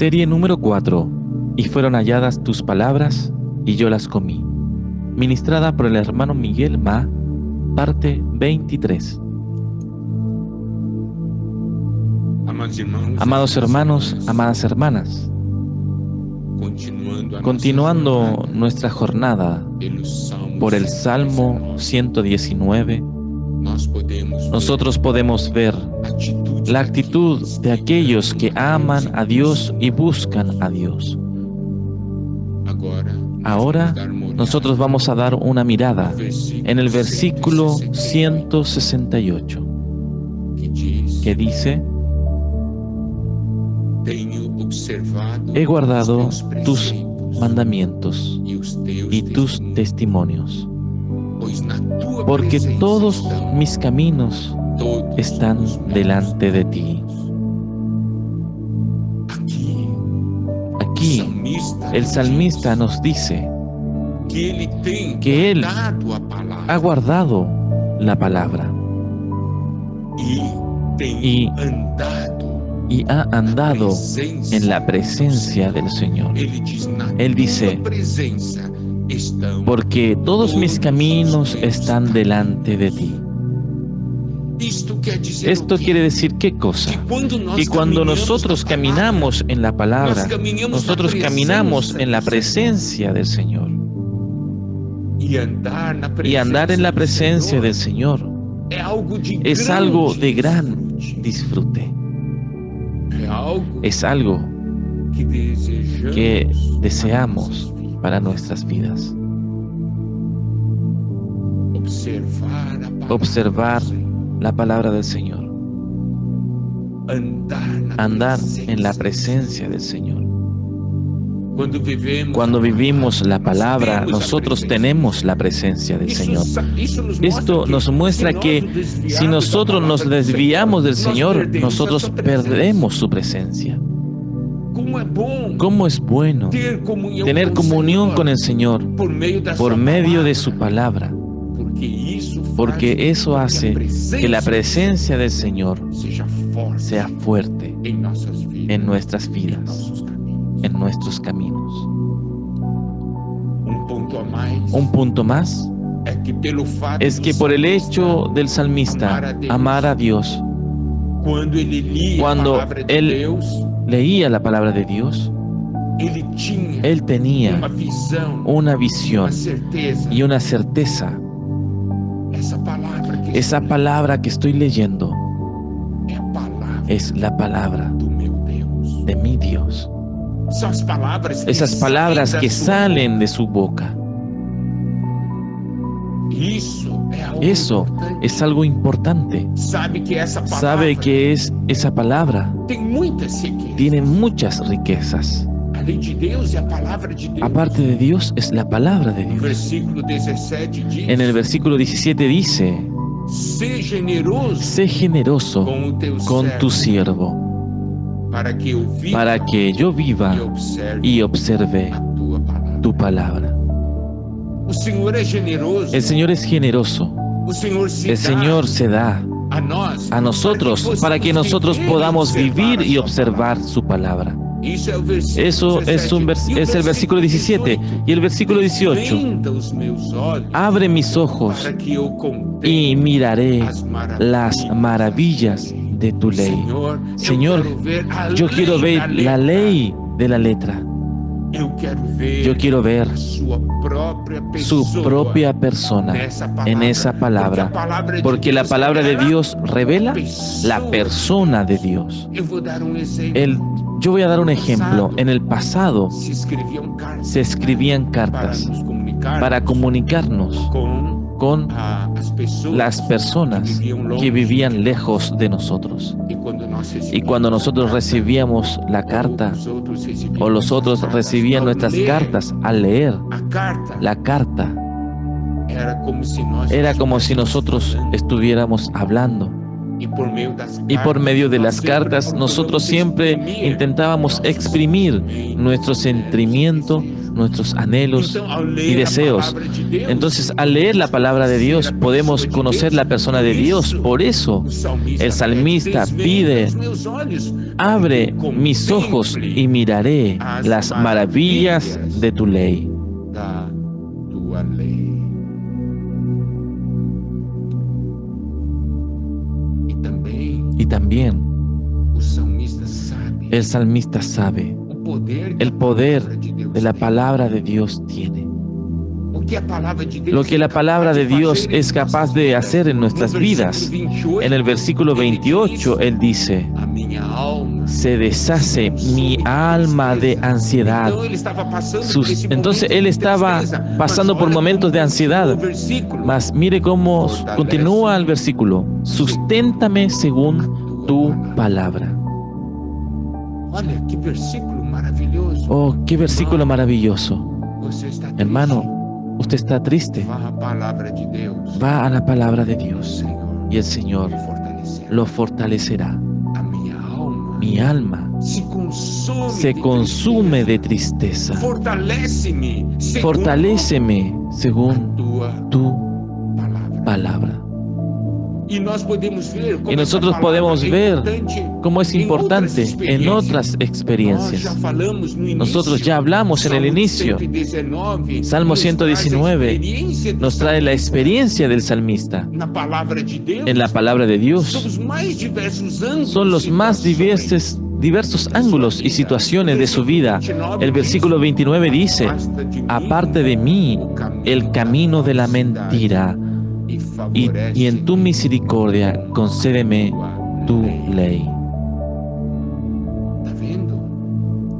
Serie número 4. Y fueron halladas tus palabras, y yo las comí. Ministrada por el hermano Miguel Ma, parte 23. Amados hermanos, amadas hermanas, continuando nuestra jornada por el Salmo 119, nosotros podemos ver la actitud de aquellos que aman a Dios y buscan a Dios. Ahora nosotros vamos a dar una mirada en el versículo 168, que dice: he guardado tus mandamientos y tus testimonios, porque todos mis caminos están delante de ti. Aquí el salmista nos dice que él ha guardado la palabra y ha andado en la presencia del Señor. Él dice: porque todos mis caminos están delante de ti. Esto quiere decir ¿qué cosa? Que cuando nosotros caminamos en la palabra, nosotros caminamos en la presencia del Señor. Y andar en la presencia del Señor es algo de gran disfrute. Es algo que deseamos para nuestras vidas. Observar la palabra del Señor. Andar en la presencia del Señor. Cuando vivimos la palabra, nosotros tenemos la presencia del Señor. Esto nos muestra que si nosotros nos desviamos del Señor, nosotros perdemos su presencia. ¿Cómo es bueno tener comunión con el Señor por medio de su palabra? Porque eso hace que la presencia del Señor sea fuerte en nuestras vidas, en nuestros caminos. Un punto más es que por el hecho del salmista amar a Dios, cuando él leía la palabra de Dios, él tenía una visión y una certeza. Esa palabra que estoy leyendo es la palabra de mi Dios. Esas palabras que salen de su boca. Eso es algo importante. Sabe que esa palabra tiene muchas riquezas. Aparte de Dios, es la palabra de Dios. En el versículo 17 dice: sé generoso con tu siervo, para que yo viva y observe tu palabra. El Señor es generoso. El Señor se da a nosotros para que nosotros podamos vivir y observar su palabra. Eso es el versículo 17. Y el versículo 18: abre mis ojos y miraré las maravillas de tu ley. Señor, yo quiero ver la ley de la letra. Yo quiero ver su propia persona en esa palabra, porque la palabra de Dios revela la persona de Dios. Yo voy a dar un ejemplo. En el pasado se escribían cartas para comunicarnos con las personas que vivían lejos de nosotros. Y cuando nosotros recibíamos la carta, o los otros recibían nuestras cartas, al leer la carta, era como si nosotros estuviéramos hablando. Y por medio de las cartas, nosotros siempre intentábamos exprimir nuestro sentimiento nuestros anhelos y deseos. Entonces, al leer la palabra de Dios, podemos conocer la persona de Dios. Por eso, el salmista pide: abre mis ojos y miraré las maravillas de tu ley. Y también el salmista sabe el poder de la palabra de Dios tiene. Lo que la palabra de Dios es capaz de hacer en nuestras vidas. En el versículo 28, él dice: se deshace mi alma de ansiedad. Entonces él estaba pasando por momentos de ansiedad. Mas mire cómo continúa el versículo: susténtame según tu palabra. Oh, qué versículo maravilloso. Hermano, usted está triste. Va a la palabra de Dios y el Señor lo fortalecerá. Mi alma se consume de tristeza. Fortaléceme según tu palabra. Y nosotros podemos ver cómo es importante en otras experiencias. Nosotros ya hablamos en el inicio. Salmo 119 nos trae la experiencia del salmista. En la palabra de Dios son los más diversos ángulos y situaciones de su vida. El versículo 29 dice: aparte de mí el camino de la mentira, y en tu misericordia concédeme tu ley.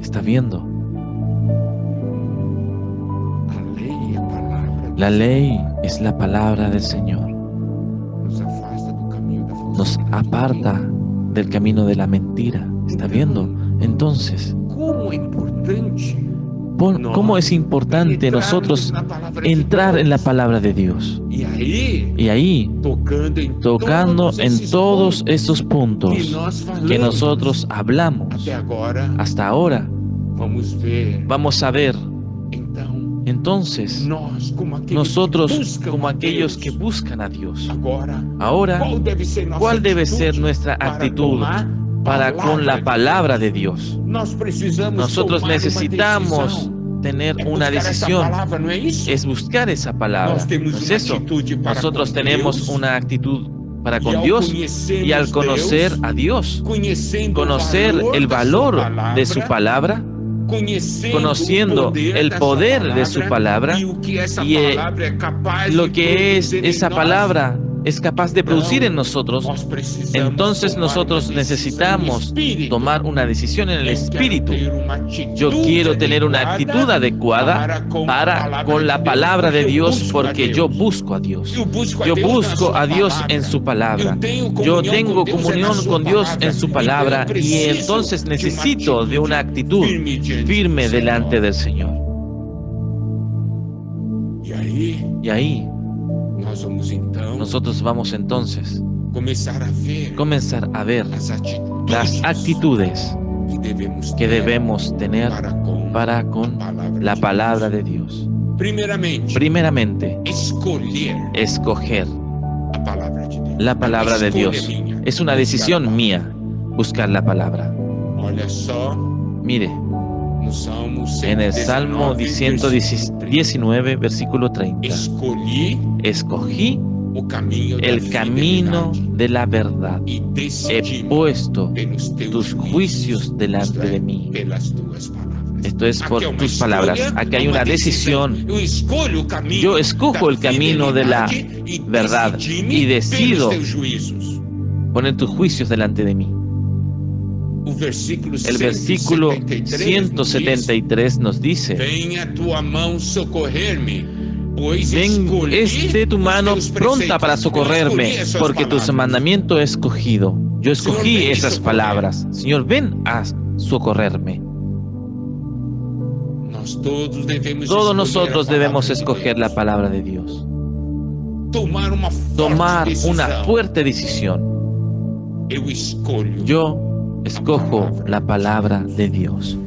¿Está viendo? La ley es la palabra del Señor. Nos aparta del camino de la mentira. ¿Está viendo? Entonces, ¿cómo es importante nosotros entrar en la palabra de Dios? Y ahí, tocando en todos estos puntos que nosotros hablamos hasta ahora, vamos a ver. Entonces, nosotros como aquellos que buscan a Dios, ahora, ¿cuál debe ser nuestra actitud para con la palabra de Dios? Nosotros necesitamos tener una decisión, es buscar esa palabra. ¿No es eso? Nosotros tenemos una actitud para con Dios, y al conocer a Dios, conocer el valor de su palabra, conociendo el poder de su palabra y lo que esa palabra es capaz de producir en nosotros, entonces nosotros necesitamos tomar una decisión en el Espíritu. Yo quiero tener una actitud adecuada para con la palabra de Dios, porque yo busco a Dios. Yo busco a Dios en su palabra. Yo tengo comunión con Dios en su palabra, y entonces necesito de una actitud firme delante del Señor. Y ahí nosotros vamos entonces comenzar a ver las actitudes que debemos tener para con la palabra de Dios. Primeramente, escoger la palabra de Dios. Es una decisión mía buscar la palabra. Mire, en el Salmo 119, versículo 30. Escogí el camino de la verdad. He puesto tus juicios delante de mí. Esto es por tus palabras. Aquí hay una decisión. Yo escojo el camino de la verdad y decido poner tus juicios delante de mí. El versículo 173 nos dice: ven, esté tu mano pronta para socorrerme, porque tu mandamiento he escogido. Yo escogí esas palabras. Señor, ven a socorrerme. Todos nosotros debemos escoger la palabra de Dios. Tomar una fuerte decisión. Yo escojo la palabra de Dios.